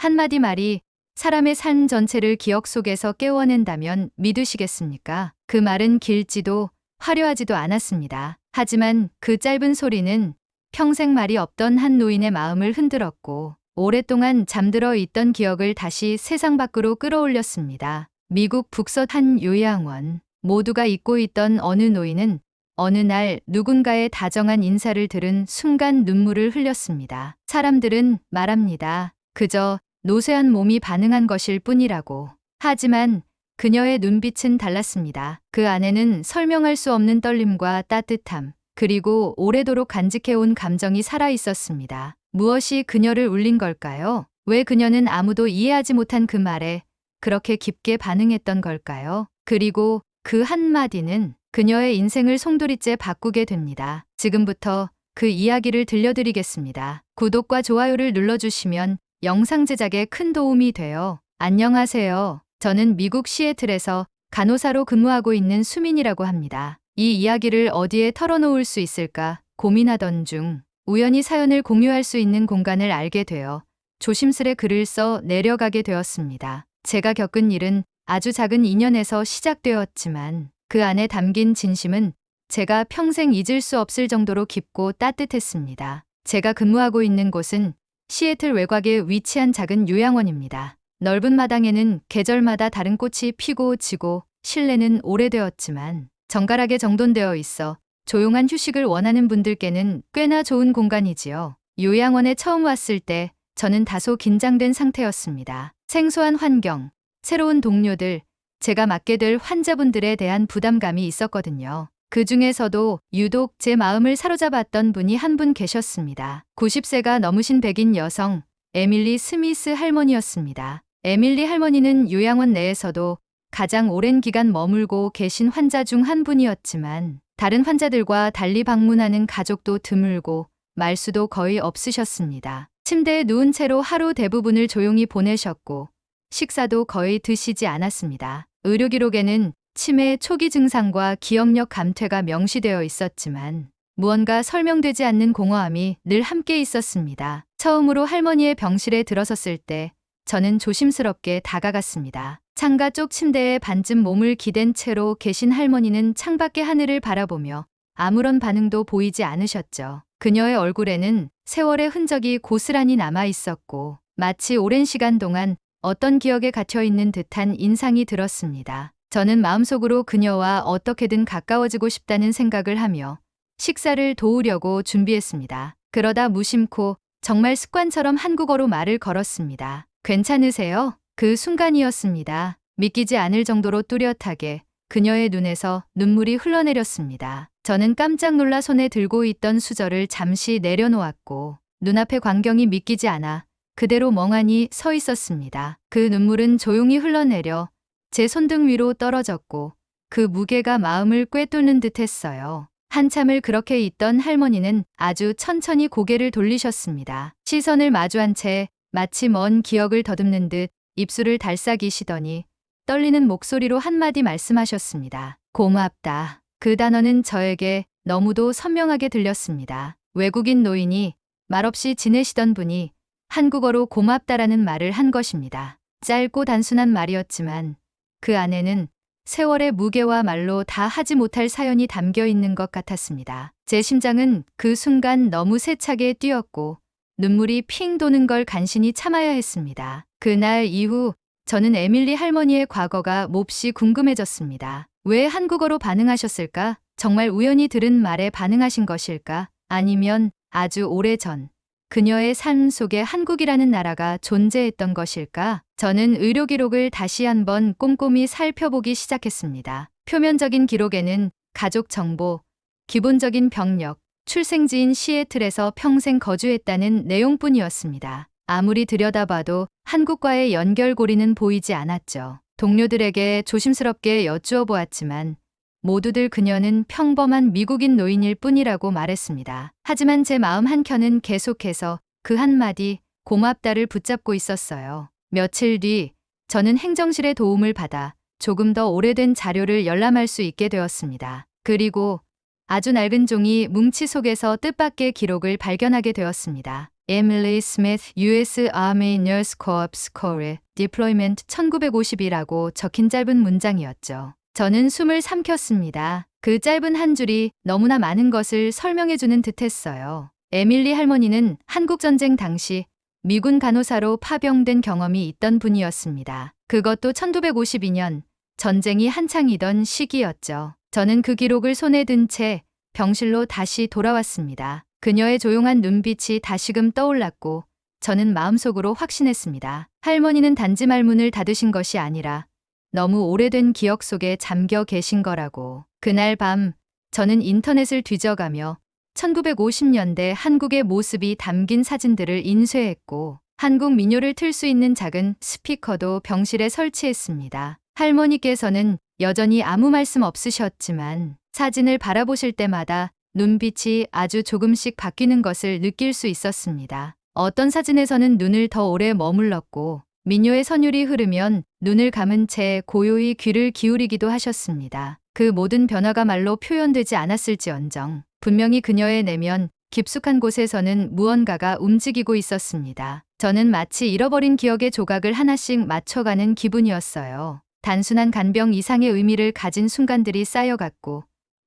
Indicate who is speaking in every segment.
Speaker 1: 한마디 말이 사람의 삶 전체를 기억 속에서 깨워낸다면 믿으시겠습니까? 그 말은 길지도 화려하지도 않았습니다. 하지만 그 짧은 소리는 평생 말이 없던 한 노인의 마음을 흔들었고 오랫동안 잠들어 있던 기억을 다시 세상 밖으로 끌어올렸습니다. 미국 북서 한 요양원. 모두가 잊고 있던 어느 노인은 어느 날 누군가의 다정한 인사를 들은 순간 눈물을 흘렸습니다. 사람들은 말합니다. 그저 노쇠한 몸이 반응한 것일 뿐이라고. 하지만 그녀의 눈빛은 달랐습니다. 그 안에는 설명할 수 없는 떨림과 따뜻함, 그리고 오래도록 간직해온 감정이 살아 있었습니다. 무엇이 그녀를 울린 걸까요? 왜 그녀는 아무도 이해하지 못한 그 말에 그렇게 깊게 반응했던 걸까요? 그리고 그 한마디는 그녀의 인생을 송두리째 바꾸게 됩니다. 지금부터 그 이야기를 들려드리겠습니다. 구독과 좋아요를 눌러주시면 영상 제작에 큰 도움이 돼요. 안녕하세요. 저는 미국 시애틀에서 간호사로 근무하고 있는 수민이라고 합니다. 이 이야기를 어디에 털어놓을 수 있을까 고민하던 중 우연히 사연을 공유할 수 있는 공간을 알게 되어 조심스레 글을 써 내려가게 되었습니다. 제가 겪은 일은 아주 작은 인연에서 시작되었지만 그 안에 담긴 진심은 제가 평생 잊을 수 없을 정도로 깊고 따뜻했습니다. 제가 근무하고 있는 곳은 시애틀 외곽에 위치한 작은 요양원입니다. 넓은 마당에는 계절마다 다른 꽃이 피고 지고 실내는 오래되었지만 정갈하게 정돈되어 있어 조용한 휴식을 원하는 분들께는 꽤나 좋은 공간이지요. 요양원에 처음 왔을 때 저는 다소 긴장된 상태였습니다. 생소한 환경, 새로운 동료들, 제가 맡게 될 환자분들에 대한 부담감이 있었거든요. 그 중에서도 유독 제 마음을 사로잡았던 분이 한 분 계셨습니다. 90세가 넘으신 백인 여성, 에밀리 스미스 할머니였습니다. 에밀리 할머니는 요양원 내에서도 가장 오랜 기간 머물고 계신 환자 중 한 분이었지만 다른 환자들과 달리 방문하는 가족도 드물고 말수도 거의 없으셨습니다. 침대에 누운 채로 하루 대부분을 조용히 보내셨고 식사도 거의 드시지 않았습니다. 의료 기록에는 치매 초기 증상과 기억력 감퇴가 명시되어 있었지만 무언가 설명되지 않는 공허함이 늘 함께 있었습니다. 처음으로 할머니의 병실에 들어섰을 때 저는 조심스럽게 다가갔습니다. 창가 쪽 침대에 반쯤 몸을 기댄 채로 계신 할머니는 창밖의 하늘을 바라보며 아무런 반응도 보이지 않으셨죠. 그녀의 얼굴에는 세월의 흔적이 고스란히 남아 있었고 마치 오랜 시간 동안 어떤 기억에 갇혀 있는 듯한 인상이 들었습니다. 저는 마음속으로 그녀와 어떻게든 가까워지고 싶다는 생각을 하며 식사를 도우려고 준비했습니다. 그러다 무심코 정말 습관처럼 한국어로 말을 걸었습니다. 괜찮으세요? 그 순간이었습니다. 믿기지 않을 정도로 뚜렷하게 그녀의 눈에서 눈물이 흘러내렸습니다. 저는 깜짝 놀라 손에 들고 있던 수저를 잠시 내려놓았고 눈앞의 광경이 믿기지 않아 그대로 멍하니 서 있었습니다. 그 눈물은 조용히 흘러내려 제 손등 위로 떨어졌고 그 무게가 마음을 꿰뚫는 듯 했어요. 한참을 그렇게 있던 할머니는 아주 천천히 고개를 돌리셨습니다. 시선을 마주한 채 마치 먼 기억을 더듬는 듯 입술을 달싹이시더니 떨리는 목소리로 한마디 말씀하셨습니다. 고맙다. 그 단어는 저에게 너무도 선명하게 들렸습니다. 외국인 노인이 말없이 지내시던 분이 한국어로 고맙다라는 말을 한 것입니다. 짧고 단순한 말이었지만 그 안에는 세월의 무게와 말로 다 하지 못할 사연이 담겨 있는 것 같았습니다. 제 심장은 그 순간 너무 세차게 뛰었고 눈물이 핑 도는 걸 간신히 참아야 했습니다. 그날 이후 저는 에밀리 할머니의 과거가 몹시 궁금해졌습니다. 왜 한국어로 반응하셨을까? 정말 우연히 들은 말에 반응하신 것일까? 아니면 아주 오래전 그녀의 삶 속에 한국이라는 나라가 존재했던 것일까? 저는 의료 기록을 다시 한번 꼼꼼히 살펴보기 시작했습니다. 표면적인 기록에는 가족 정보, 기본적인 병력, 출생지인 시애틀에서 평생 거주했다는 내용뿐이었습니다. 아무리 들여다봐도 한국과의 연결고리는 보이지 않았죠. 동료들에게 조심스럽게 여쭈어 보았지만 모두들 그녀는 평범한 미국인 노인일 뿐이라고 말했습니다. 하지만 제 마음 한켠은 계속해서 그 한마디 고맙다를 붙잡고 있었어요. 며칠 뒤 저는 행정실의 도움을 받아 조금 더 오래된 자료를 열람할 수 있게 되었습니다. 그리고 아주 낡은 종이 뭉치 속에서 뜻밖의 기록을 발견하게 되었습니다. 에밀리 스미스 US Army Nurse Corps Corps Deployment 1950이라고 적힌 짧은 문장이었죠. 저는 숨을 삼켰습니다. 그 짧은 한 줄이 너무나 많은 것을 설명해주는 듯했어요. 에밀리 할머니는 한국전쟁 당시 미군 간호사로 파병된 경험이 있던 분이었습니다. 그것도 1952년 전쟁이 한창이던 시기였죠. 저는 그 기록을 손에 든 채 병실로 다시 돌아왔습니다. 그녀의 조용한 눈빛이 다시금 떠올랐고 저는 마음속으로 확신했습니다. 할머니는 단지 말문을 닫으신 것이 아니라 너무 오래된 기억 속에 잠겨 계신 거라고. 그날 밤 저는 인터넷을 뒤져가며 1950년대 한국의 모습이 담긴 사진들을 인쇄했고 한국 민요를 틀 수 있는 작은 스피커도 병실에 설치했습니다. 할머니께서는 여전히 아무 말씀 없으셨지만 사진을 바라보실 때마다 눈빛이 아주 조금씩 바뀌는 것을 느낄 수 있었습니다. 어떤 사진에서는 눈을 더 오래 머물렀고 민요의 선율이 흐르면 눈을 감은 채 고요히 귀를 기울이기도 하셨습니다. 그 모든 변화가 말로 표현되지 않았을지언정 분명히 그녀의 내면 깊숙한 곳에서는 무언가가 움직이고 있었습니다. 저는 마치 잃어버린 기억의 조각을 하나씩 맞춰가는 기분이었어요. 단순한 간병 이상의 의미를 가진 순간들이 쌓여갔고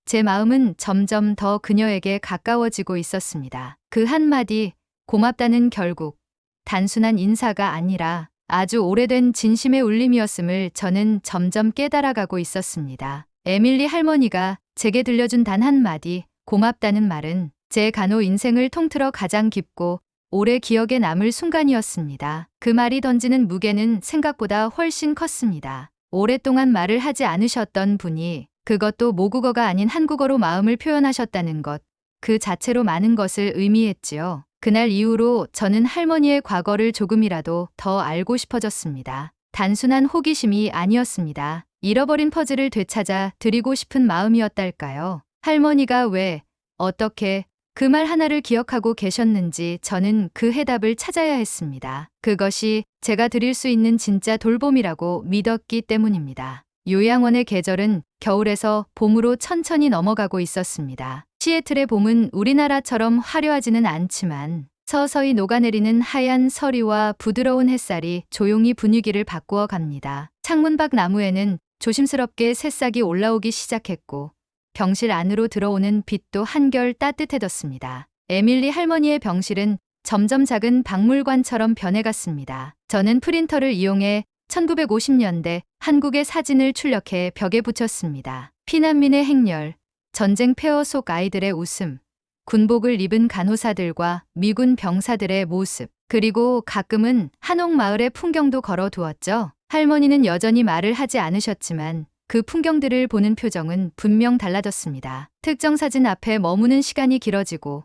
Speaker 1: 제 마음은 점점 더 그녀에게 가까워지고 있었습니다. 그 한마디 고맙다는 결국 단순한 인사가 아니라 아주 오래된 진심의 울림이었음을 저는 점점 깨달아가고 있었습니다. 에밀리 할머니가 제게 들려준 단 한마디 고맙다는 말은 제 간호 인생을 통틀어 가장 깊고 오래 기억에 남을 순간이었습니다. 그 말이 던지는 무게는 생각보다 훨씬 컸습니다. 오랫동안 말을 하지 않으셨던 분이 그것도 모국어가 아닌 한국어로 마음을 표현하셨다는 것, 그 자체로 많은 것을 의미했지요. 그날 이후로 저는 할머니의 과거를 조금이라도 더 알고 싶어졌습니다. 단순한 호기심이 아니었습니다. 잃어버린 퍼즐을 되찾아 드리고 싶은 마음이었달까요? 할머니가 왜, 어떻게 그 말 하나를 기억하고 계셨는지 저는 그 해답을 찾아야 했습니다. 그것이 제가 드릴 수 있는 진짜 돌봄이라고 믿었기 때문입니다. 요양원의 계절은 겨울에서 봄으로 천천히 넘어가고 있었습니다. 시애틀의 봄은 우리나라처럼 화려하지는 않지만 서서히 녹아내리는 하얀 서리와 부드러운 햇살이 조용히 분위기를 바꾸어 갑니다. 창문 밖 나무에는 조심스럽게 새싹이 올라오기 시작했고 병실 안으로 들어오는 빛도 한결 따뜻해졌습니다. 에밀리 할머니의 병실은 점점 작은 박물관처럼 변해갔습니다. 저는 프린터를 이용해 1950년대 한국의 사진을 출력해 벽에 붙였습니다. 피난민의 행렬, 전쟁 폐허 속 아이들의 웃음, 군복을 입은 간호사들과 미군 병사들의 모습, 그리고 가끔은 한옥마을의 풍경도 걸어두었죠. 할머니는 여전히 말을 하지 않으셨지만 그 풍경들을 보는 표정은 분명 달라졌습니다. 특정 사진 앞에 머무는 시간이 길어지고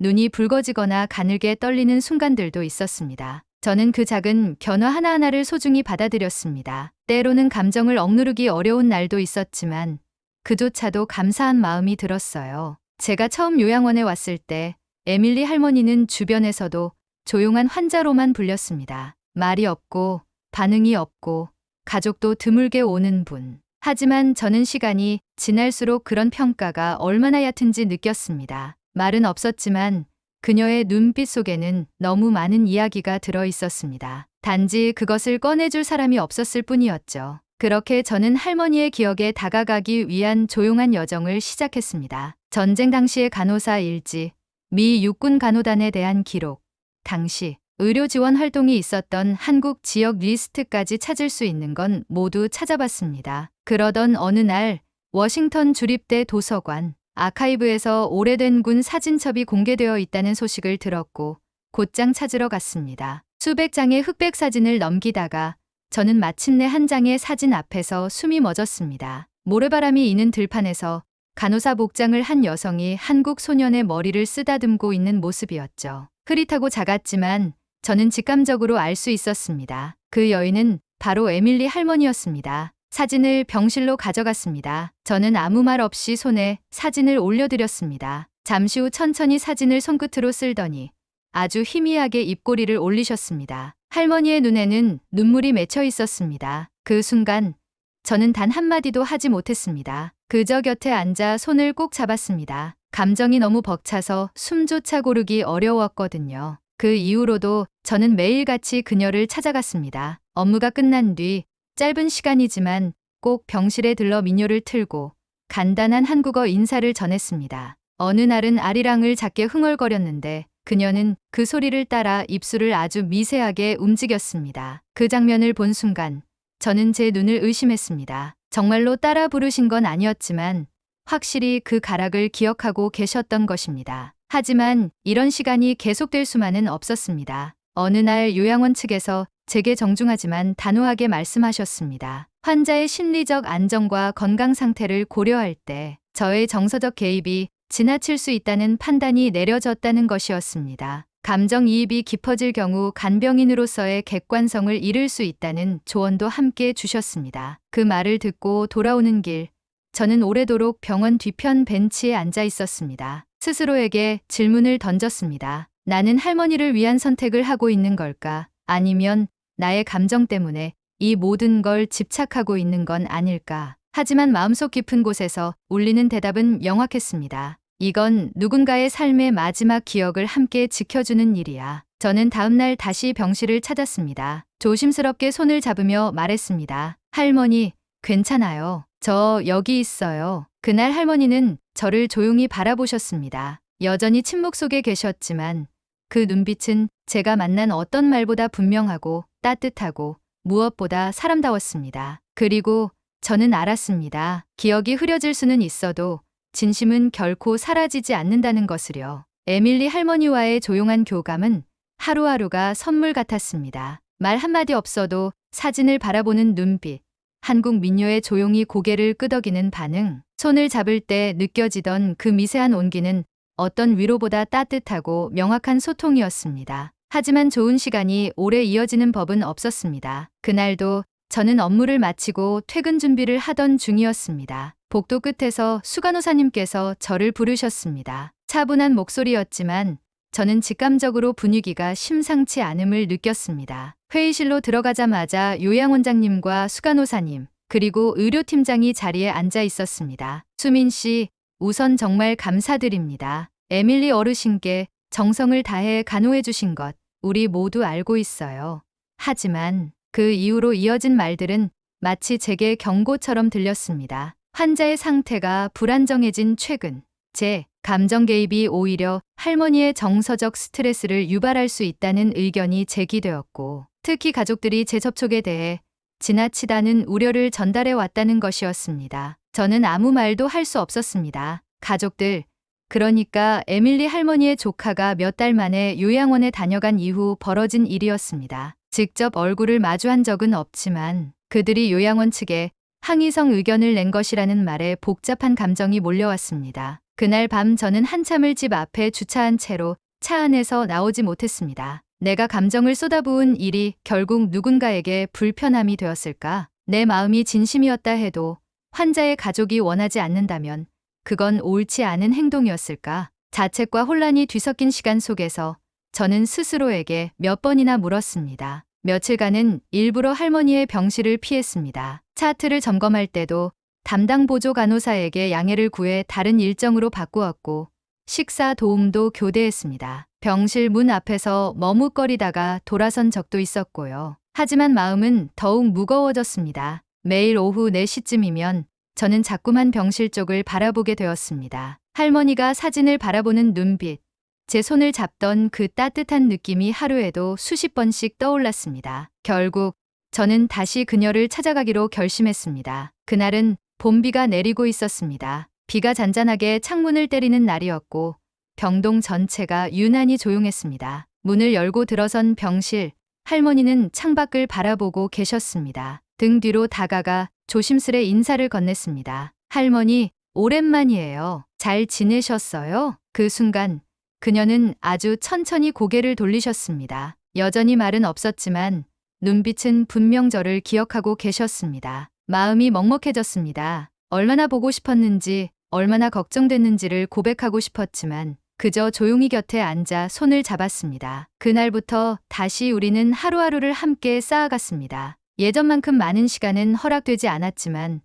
Speaker 1: 눈이 붉어지거나 가늘게 떨리는 순간들도 있었습니다. 저는 그 작은 변화 하나하나를 소중히 받아들였습니다. 때로는 감정을 억누르기 어려운 날도 있었지만 그조차도 감사한 마음이 들었어요. 제가 처음 요양원에 왔을 때 에밀리 할머니는 주변에서도 조용한 환자로만 불렸습니다. 말이 없고 반응이 없고 가족도 드물게 오는 분. 하지만 저는 시간이 지날수록 그런 평가가 얼마나 얕은지 느꼈습니다. 말은 없었지만 그녀의 눈빛 속에는 너무 많은 이야기가 들어 있었습니다. 단지 그것을 꺼내줄 사람이 없었을 뿐이었죠. 그렇게 저는 할머니의 기억에 다가가기 위한 조용한 여정을 시작했습니다. 전쟁 당시의 간호사 일지, 미 육군 간호단에 대한 기록, 당시 의료 지원 활동이 있었던 한국 지역 리스트까지 찾을 수 있는 건 모두 찾아봤습니다. 그러던 어느 날 워싱턴 주립대 도서관 아카이브에서 오래된 군 사진첩이 공개되어 있다는 소식을 들었고 곧장 찾으러 갔습니다. 수백 장의 흑백 사진을 넘기다가 저는 마침내 한 장의 사진 앞에서 숨이 멎었습니다. 모래바람이 이는 들판에서 간호사 복장을 한 여성이 한국 소년의 머리를 쓰다듬고 있는 모습이었죠. 흐릿하고 작았지만 저는 직감적으로 알 수 있었습니다. 그 여인은 바로 에밀리 할머니였습니다. 사진을 병실로 가져갔습니다. 저는 아무 말 없이 손에 사진을 올려드렸습니다. 잠시 후 천천히 사진을 손끝으로 쓸더니 아주 희미하게 입꼬리를 올리셨습니다. 할머니의 눈에는 눈물이 맺혀 있었습니다. 그 순간 저는 단 한마디도 하지 못했습니다. 그저 곁에 앉아 손을 꼭 잡았습니다. 감정이 너무 벅차서 숨조차 고르기 어려웠거든요. 그 이후로도 저는 매일같이 그녀를 찾아갔습니다. 업무가 끝난 뒤 짧은 시간이지만 꼭 병실에 들러 민요를 틀고 간단한 한국어 인사를 전했습니다. 어느 날은 아리랑을 작게 흥얼거렸는데 그녀는 그 소리를 따라 입술을 아주 미세하게 움직였습니다. 그 장면을 본 순간 저는 제 눈을 의심했습니다. 정말로 따라 부르신 건 아니었지만 확실히 그 가락을 기억하고 계셨던 것입니다. 하지만 이런 시간이 계속될 수만은 없었습니다. 어느 날 요양원 측에서 제게 정중하지만 단호하게 말씀하셨습니다. 환자의 심리적 안정과 건강 상태를 고려할 때 저의 정서적 개입이 지나칠 수 있다는 판단이 내려졌다는 것이었습니다. 감정이입이 깊어질 경우 간병인으로서의 객관성을 잃을 수 있다는 조언도 함께 주셨습니다. 그 말을 듣고 돌아오는 길, 저는 오래도록 병원 뒤편 벤치에 앉아 있었습니다. 스스로에게 질문을 던졌습니다. 나는 할머니를 위한 선택을 하고 있는 걸까? 아니면 나의 감정 때문에 이 모든 걸 집착하고 있는 건 아닐까? 하지만 마음속 깊은 곳에서 울리는 대답은 명확했습니다. 이건 누군가의 삶의 마지막 기억을 함께 지켜주는 일이야. 저는 다음날 다시 병실을 찾았습니다. 조심스럽게 손을 잡으며 말했습니다. 할머니, 괜찮아요. 저 여기 있어요. 그날 할머니는 저를 조용히 바라보셨습니다. 여전히 침묵 속에 계셨지만 그 눈빛은 제가 만난 어떤 말보다 분명하고 따뜻하고 무엇보다 사람다웠습니다. 그리고 저는 알았습니다. 기억이 흐려질 수는 있어도 진심은 결코 사라지지 않는다는 것을요. 에밀리 할머니와의 조용한 교감은 하루하루가 선물 같았습니다. 말 한마디 없어도 사진을 바라보는 눈빛, 한국 민요에 조용히 고개를 끄덕이는 반응, 손을 잡을 때 느껴지던 그 미세한 온기는 어떤 위로보다 따뜻하고 명확한 소통이었습니다. 하지만 좋은 시간이 오래 이어지는 법은 없었습니다. 그날도 저는 업무를 마치고 퇴근 준비를 하던 중이었습니다. 복도 끝에서 수간호사님께서 저를 부르셨습니다. 차분한 목소리였지만 저는 직감적으로 분위기가 심상치 않음을 느꼈습니다. 회의실로 들어가자마자 요양원장님과 수간호사님, 그리고 의료팀장이 자리에 앉아 있었습니다. 수민 씨, 우선 정말 감사드립니다. 에밀리 어르신께 정성을 다해 간호해 주신 것 우리 모두 알고 있어요. 하지만 그 이후로 이어진 말들은 마치 제게 경고처럼 들렸습니다. 환자의 상태가 불안정해진 최근, 제 감정 개입이 오히려 할머니의 정서적 스트레스를 유발할 수 있다는 의견이 제기되었고, 특히 가족들이 재접촉에 대해 지나치다는 우려를 전달해 왔다는 것이었습니다. 저는 아무 말도 할 수 없었습니다. 가족들, 그러니까 에밀리 할머니의 조카가 몇 달 만에 요양원에 다녀간 이후 벌어진 일이었습니다. 직접 얼굴을 마주한 적은 없지만 그들이 요양원 측에 항의성 의견을 낸 것이라는 말에 복잡한 감정이 몰려왔습니다. 그날 밤 저는 한참을 집 앞에 주차한 채로 차 안에서 나오지 못했습니다. 내가 감정을 쏟아부은 일이 결국 누군가에게 불편함이 되었을까? 내 마음이 진심이었다 해도 환자의 가족이 원하지 않는다면 그건 옳지 않은 행동이었을까? 자책과 혼란이 뒤섞인 시간 속에서 저는 스스로에게 몇 번이나 물었습니다. 며칠간은 일부러 할머니의 병실을 피했습니다. 차트를 점검할 때도 담당 보조 간호사에게 양해를 구해 다른 일정으로 바꾸었고, 식사 도움도 교대했습니다. 병실 문 앞에서 머뭇거리다가 돌아선 적도 있었고요. 하지만 마음은 더욱 무거워졌습니다. 매일 오후 4시쯤이면 저는 자꾸만 병실 쪽을 바라보게 되었습니다. 할머니가 사진을 바라보는 눈빛, 제 손을 잡던 그 따뜻한 느낌이 하루에도 수십 번씩 떠올랐습니다. 결국 저는 다시 그녀를 찾아가기로 결심했습니다. 그날은 봄비가 내리고 있었습니다. 비가 잔잔하게 창문을 때리는 날이었고 병동 전체가 유난히 조용했습니다. 문을 열고 들어선 병실, 할머니는 창밖을 바라보고 계셨습니다. 등 뒤로 다가가 조심스레 인사를 건넸습니다. 할머니, 오랜만이에요. 잘 지내셨어요? 그 순간 그녀는 아주 천천히 고개를 돌리셨습니다. 여전히 말은 없었지만 눈빛은 분명 저를 기억하고 계셨습니다. 마음이 먹먹해졌습니다. 얼마나 보고 싶었는지, 얼마나 걱정됐는지를 고백하고 싶었지만 그저 조용히 곁에 앉아 손을 잡았습니다. 그날부터 다시 우리는 하루하루를 함께 쌓아갔습니다. 예전만큼 많은 시간은 허락되지 않았지만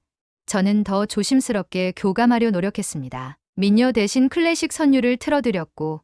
Speaker 1: 저는 더 조심스럽게 교감하려 노력했습니다. 민요 대신 클래식 선율을 틀어드렸고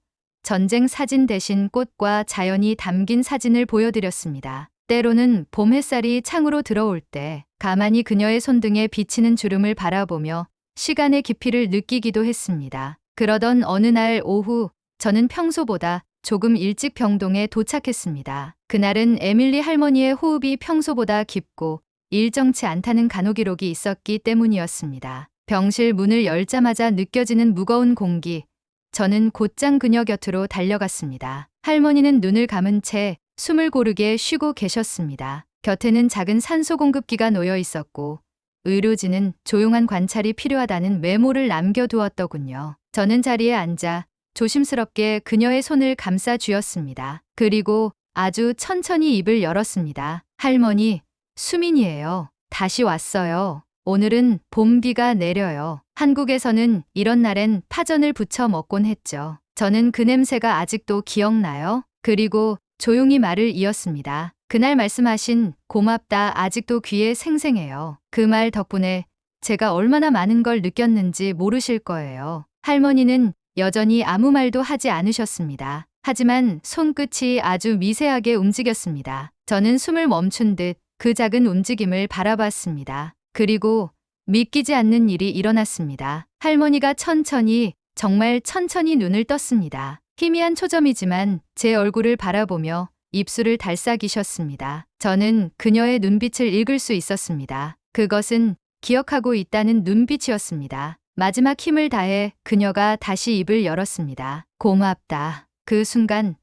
Speaker 1: 전쟁 사진 대신 꽃과 자연이 담긴 사진을 보여드렸습니다. 때로는 봄 햇살이 창으로 들어올 때 가만히 그녀의 손등에 비치는 주름을 바라보며 시간의 깊이를 느끼기도 했습니다. 그러던 어느 날 오후 저는 평소보다 조금 일찍 병동에 도착했습니다. 그날은 에밀리 할머니의 호흡이 평소보다 깊고 일정치 않다는 간호기록이 있었기 때문이었습니다. 병실 문을 열자마자 느껴지는 무거운 공기. 저는 곧장 그녀 곁으로 달려갔습니다. 할머니는 눈을 감은 채 숨을 고르게 쉬고 계셨습니다. 곁에는 작은 산소 공급기가 놓여 있었고 의료진은 조용한 관찰이 필요하다는 메모를 남겨두었더군요. 저는 자리에 앉아 조심스럽게 그녀의 손을 감싸 쥐었습니다. 그리고 아주 천천히 입을 열었습니다. 할머니, 수민이에요. 다시 왔어요. 오늘은 봄비가 내려요. 한국에서는 이런 날엔 파전을 부쳐 먹곤 했죠. 저는 그 냄새가 아직도 기억나요. 그리고 조용히 말을 이었습니다. 그날 말씀하신 고맙다 아직도 귀에 생생해요. 그 말 덕분에 제가 얼마나 많은 걸 느꼈는지 모르실 거예요. 할머니는 여전히 아무 말도 하지 않으셨습니다. 하지만 손끝이 아주 미세하게 움직였습니다. 저는 숨을 멈춘 듯 그 작은 움직임을 바라봤습니다. 그리고 믿기지 않는 일이 일어났습니다. 할머니가 천천히, 정말 천천히 눈을 떴습니다. 희미한 초점이지만 제 얼굴을 바라보며 입술을 달싹이셨습니다. 저는 그녀의 눈빛을 읽을 수 있었습니다. 그것은 기억하고 있다는 눈빛이었습니다. 마지막 힘을 다해 그녀가 다시 입을 열었습니다. 고맙다. 그 순간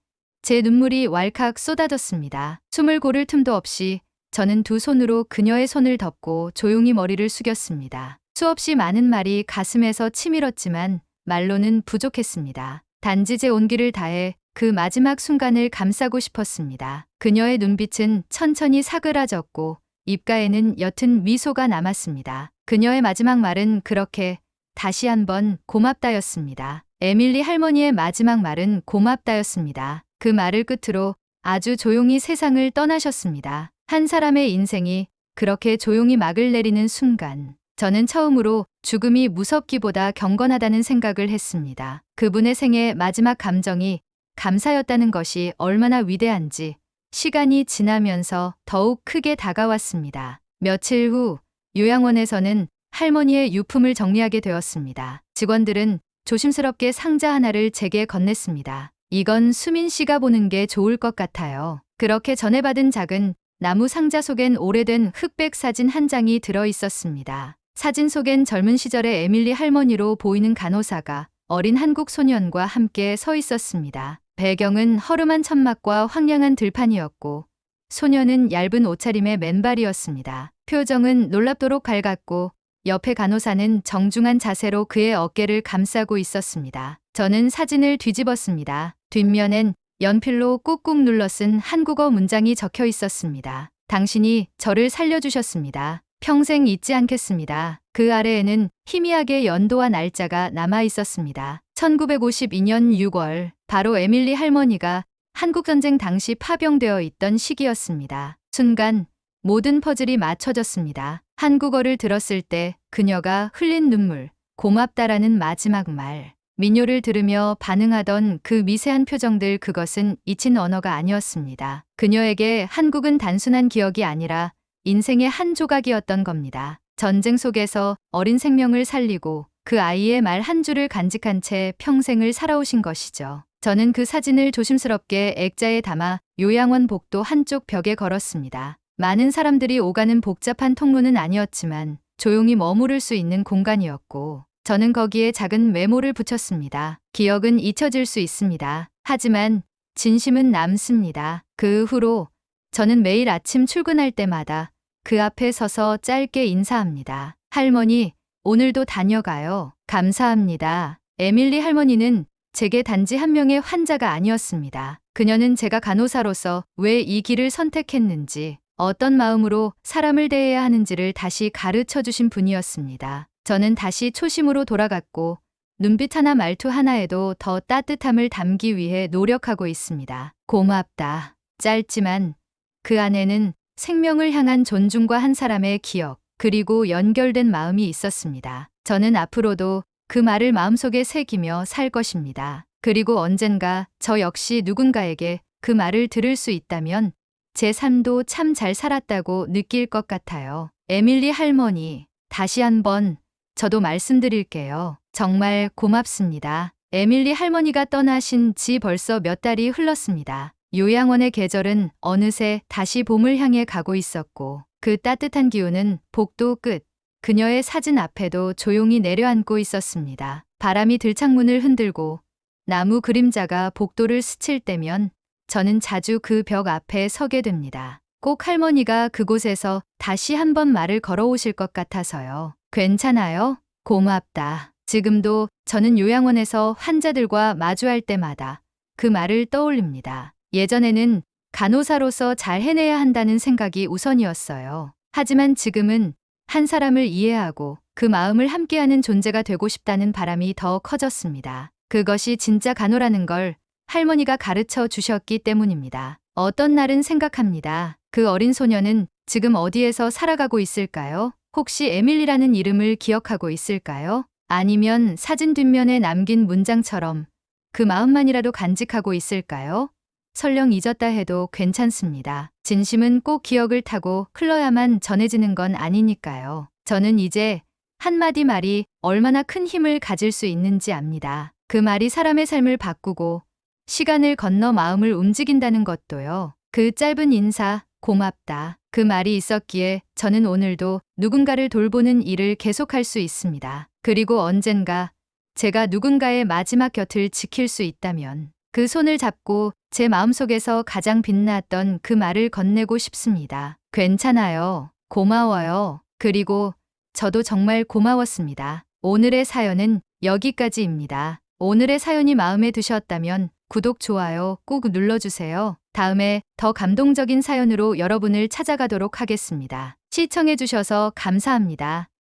Speaker 1: 제 눈물이 왈칵 쏟아졌습니다. 숨을 고를 틈도 없이 저는 두 손으로 그녀의 손을 덮고 조용히 머리를 숙였습니다. 수없이 많은 말이 가슴에서 치밀었지만 말로는 부족했습니다. 단지 제 온기를 다해 그 마지막 순간을 감싸고 싶었습니다. 그녀의 눈빛은 천천히 사그라졌고 입가에는 옅은 미소가 남았습니다. 그녀의 마지막 말은 그렇게 다시 한번 고맙다였습니다. 에밀리 할머니의 마지막 말은 고맙다였습니다. 그 말을 끝으로 아주 조용히 세상을 떠나셨습니다. 한 사람의 인생이 그렇게 조용히 막을 내리는 순간 저는 처음으로 죽음이 무섭기보다 경건하다는 생각을 했습니다. 그분의 생의 마지막 감정이 감사였다는 것이 얼마나 위대한지 시간이 지나면서 더욱 크게 다가왔습니다. 며칠 후 요양원에서는 할머니의 유품을 정리하게 되었습니다. 직원들은 조심스럽게 상자 하나를 제게 건넸습니다. 이건 수민 씨가 보는 게 좋을 것 같아요. 그렇게 전해받은 작은 나무 상자 속엔 오래된 흑백 사진 한 장이 들어 있었습니다. 사진 속엔 젊은 시절의 에밀리 할머니로 보이는 간호사가 어린 한국 소년과 함께 서 있었습니다. 배경은 허름한 천막과 황량한 들판이었고 소년은 얇은 옷차림의 맨발이었습니다. 표정은 놀랍도록 밝았고 옆에 간호사는 정중한 자세로 그의 어깨를 감싸고 있었습니다. 저는 사진을 뒤집었습니다. 뒷면엔 연필로 꾹꾹 눌러 쓴 한국어 문장이 적혀 있었습니다. 당신이 저를 살려주셨습니다. 평생 잊지 않겠습니다. 그 아래에는 희미하게 연도와 날짜가 남아 있었습니다. 1952년 6월, 바로 에밀리 할머니가 한국전쟁 당시 파병되어 있던 시기였습니다. 순간 모든 퍼즐이 맞춰졌습니다. 한국어를 들었을 때 그녀가 흘린 눈물, 고맙다라는 마지막 말, 민요를 들으며 반응하던 그 미세한 표정들, 그것은 잊힌 언어가 아니었습니다. 그녀에게 한국은 단순한 기억이 아니라 인생의 한 조각이었던 겁니다. 전쟁 속에서 어린 생명을 살리고 그 아이의 말 한 줄을 간직한 채 평생을 살아오신 것이죠. 저는 그 사진을 조심스럽게 액자에 담아 요양원 복도 한쪽 벽에 걸었습니다. 많은 사람들이 오가는 복잡한 통로는 아니었지만 조용히 머무를 수 있는 공간이었고 저는 거기에 작은 메모를 붙였습니다. 기억은 잊혀질 수 있습니다. 하지만 진심은 남습니다. 그 후로 저는 매일 아침 출근할 때마다 그 앞에 서서 짧게 인사합니다. 할머니, 오늘도 다녀가요. 감사합니다. 에밀리 할머니는 제게 단지 한 명의 환자가 아니었습니다. 그녀는 제가 간호사로서 왜 이 길을 선택했는지, 어떤 마음으로 사람을 대해야 하는지를 다시 가르쳐 주신 분이었습니다. 저는 다시 초심으로 돌아갔고 눈빛 하나 말투 하나에도 더 따뜻함을 담기 위해 노력하고 있습니다. 고맙다. 짧지만 그 안에는 생명을 향한 존중과 한 사람의 기억, 그리고 연결된 마음이 있었습니다. 저는 앞으로도 그 말을 마음속에 새기며 살 것입니다. 그리고 언젠가 저 역시 누군가에게 그 말을 들을 수 있다면 제 삶도 참 잘 살았다고 느낄 것 같아요. 에밀리 할머니, 다시 한번 저도 말씀드릴게요. 정말 고맙습니다. 에밀리 할머니가 떠나신 지 벌써 몇 달이 흘렀습니다. 요양원의 계절은 어느새 다시 봄을 향해 가고 있었고 그 따뜻한 기운은 복도 끝, 그녀의 사진 앞에도 조용히 내려앉고 있었습니다. 바람이 들창문을 흔들고 나무 그림자가 복도를 스칠 때면 저는 자주 그 벽 앞에 서게 됩니다. 꼭 할머니가 그곳에서 다시 한번 말을 걸어오실 것 같아서요. 괜찮아요? 고맙다. 지금도 저는 요양원에서 환자들과 마주할 때마다 그 말을 떠올립니다. 예전에는 간호사로서 잘 해내야 한다는 생각이 우선이었어요. 하지만 지금은 한 사람을 이해하고 그 마음을 함께하는 존재가 되고 싶다는 바람이 더 커졌습니다. 그것이 진짜 간호라는 걸 할머니가 가르쳐 주셨기 때문입니다. 어떤 날은 생각합니다. 그 어린 소녀는 지금 어디에서 살아가고 있을까요? 혹시 에밀리라는 이름을 기억하고 있을까요? 아니면 사진 뒷면에 남긴 문장처럼 그 마음만이라도 간직하고 있을까요? 설령 잊었다 해도 괜찮습니다. 진심은 꼭 기억을 타고 흘러야만 전해지는 건 아니니까요. 저는 이제 한마디 말이 얼마나 큰 힘을 가질 수 있는지 압니다. 그 말이 사람의 삶을 바꾸고 시간을 건너 마음을 움직인다는 것도요. 그 짧은 인사, 고맙다. 그 말이 있었기에 저는 오늘도 누군가를 돌보는 일을 계속할 수 있습니다. 그리고 언젠가 제가 누군가의 마지막 곁을 지킬 수 있다면 그 손을 잡고 제 마음속에서 가장 빛났던 그 말을 건네고 싶습니다. 괜찮아요. 고마워요. 그리고 저도 정말 고마웠습니다. 오늘의 사연은 여기까지입니다. 오늘의 사연이 마음에 드셨다면 구독, 좋아요 꼭 눌러주세요. 다음에 더 감동적인 사연으로 여러분을 찾아가도록 하겠습니다. 시청해주셔서 감사합니다.